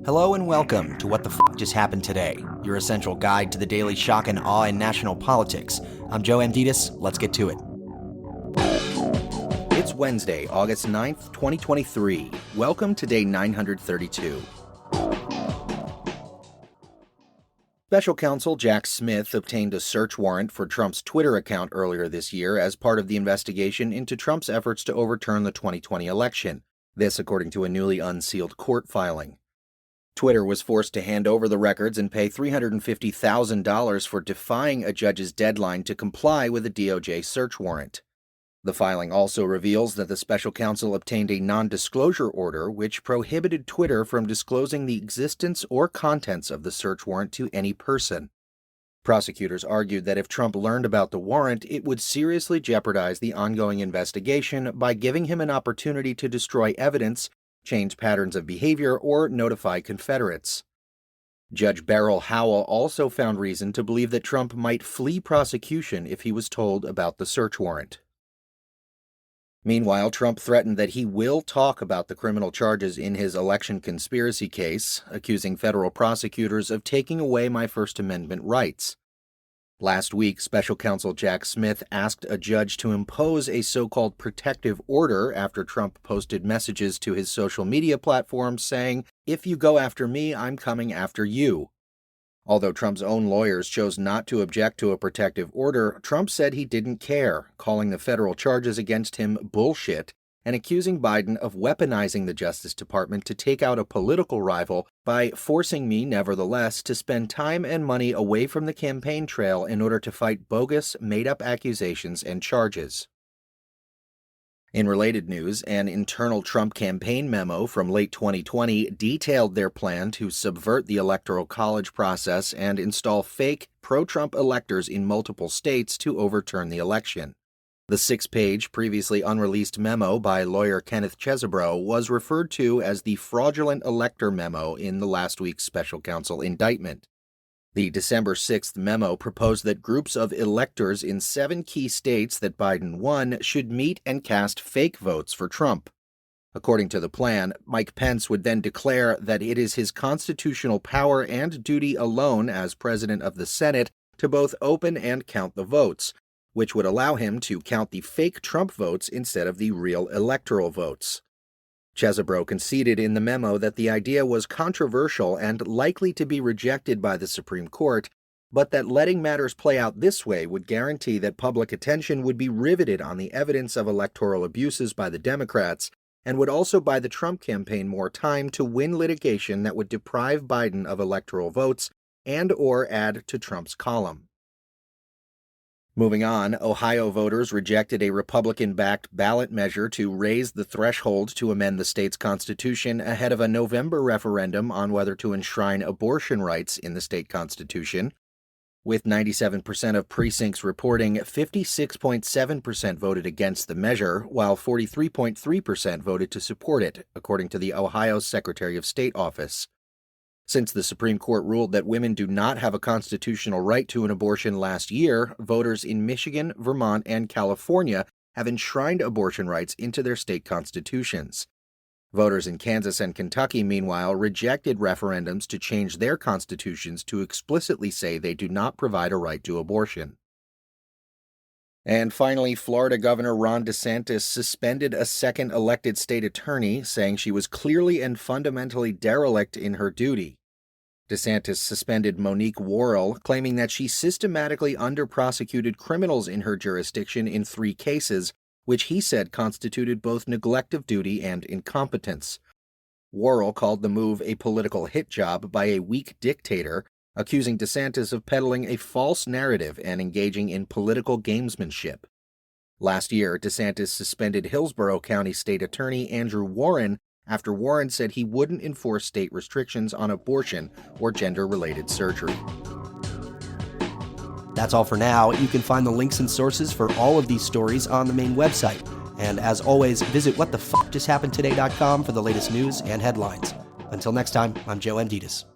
Hello and welcome to What the F*** Just Happened Today, your essential guide to the daily shock and awe in national politics. I'm Joe Amditis. Let's get to it. It's Wednesday, August 9th, 2023. Welcome to day 932. Special Counsel Jack Smith obtained a search warrant for Trump's Twitter account earlier this year as part of the investigation into Trump's efforts to overturn the 2020 election. This, according to a newly unsealed court filing. Twitter was forced to hand over the records and pay $350,000 for defying a judge's deadline to comply with a DOJ search warrant. The filing also reveals that the special counsel obtained a non-disclosure order which prohibited Twitter from disclosing the existence or contents of the search warrant to any person. Prosecutors argued that if Trump learned about the warrant, it would seriously jeopardize the ongoing investigation by giving him an opportunity to destroy evidence, change patterns of behavior, or notify Confederates. Judge Beryl Howell also found reason to believe that Trump might flee prosecution if he was told about the search warrant. Meanwhile, Trump threatened that he will talk about the criminal charges in his election conspiracy case, accusing federal prosecutors of taking away my First Amendment rights. Last week, Special Counsel Jack Smith asked a judge to impose a so-called protective order after Trump posted messages to his social media platform saying, "If you go after me, I'm coming after you." Although Trump's own lawyers chose not to object to a protective order, Trump said he didn't care, calling the federal charges against him bullshit and accusing Biden of weaponizing the Justice Department to take out a political rival by forcing me, nevertheless, to spend time and money away from the campaign trail in order to fight bogus, made-up accusations and charges. In related news, an internal Trump campaign memo from late 2020 detailed their plan to subvert the Electoral College process and install fake, pro-Trump electors in multiple states to overturn the election. The 6-page, previously unreleased memo by lawyer Kenneth Chesebro was referred to as the fraudulent elector memo in the last week's special counsel indictment. The December 6th memo proposed that groups of electors in 7 key states that Biden won should meet and cast fake votes for Trump. According to the plan, Mike Pence would then declare that it is his constitutional power and duty alone as president of the Senate to both open and count the votes, which would allow him to count the fake Trump votes instead of the real electoral votes. Chesebro conceded in the memo that the idea was controversial and likely to be rejected by the Supreme Court, but that letting matters play out this way would guarantee that public attention would be riveted on the evidence of electoral abuses by the Democrats and would also buy the Trump campaign more time to win litigation that would deprive Biden of electoral votes and/or add to Trump's column. Moving on, Ohio voters rejected a Republican-backed ballot measure to raise the threshold to amend the state's constitution ahead of a November referendum on whether to enshrine abortion rights in the state constitution. With 97% of precincts reporting, 56.7% voted against the measure, while 43.3% voted to support it, according to the Ohio Secretary of State office. Since the Supreme Court ruled that women do not have a constitutional right to an abortion last year, voters in Michigan, Vermont, and California have enshrined abortion rights into their state constitutions. Voters in Kansas and Kentucky, meanwhile, rejected referendums to change their constitutions to explicitly say they do not provide a right to abortion. And finally, Florida Governor Ron DeSantis suspended a second elected state attorney, saying she was clearly and fundamentally derelict in her duty. DeSantis suspended Monique Worrell, claiming that she systematically under-prosecuted criminals in her jurisdiction in 3 cases, which he said constituted both neglect of duty and incompetence. Worrell called the move a political hit job by a weak dictator, accusing DeSantis of peddling a false narrative and engaging in political gamesmanship. Last year, DeSantis suspended Hillsborough County State Attorney Andrew Warren after Warren said he wouldn't enforce state restrictions on abortion or gender-related surgery. That's all for now. You can find the links and sources for all of these stories on the main website. And as always, visit whatthefjusthappenedtoday.com for the latest news and headlines. Until next time, I'm Joe Amditis.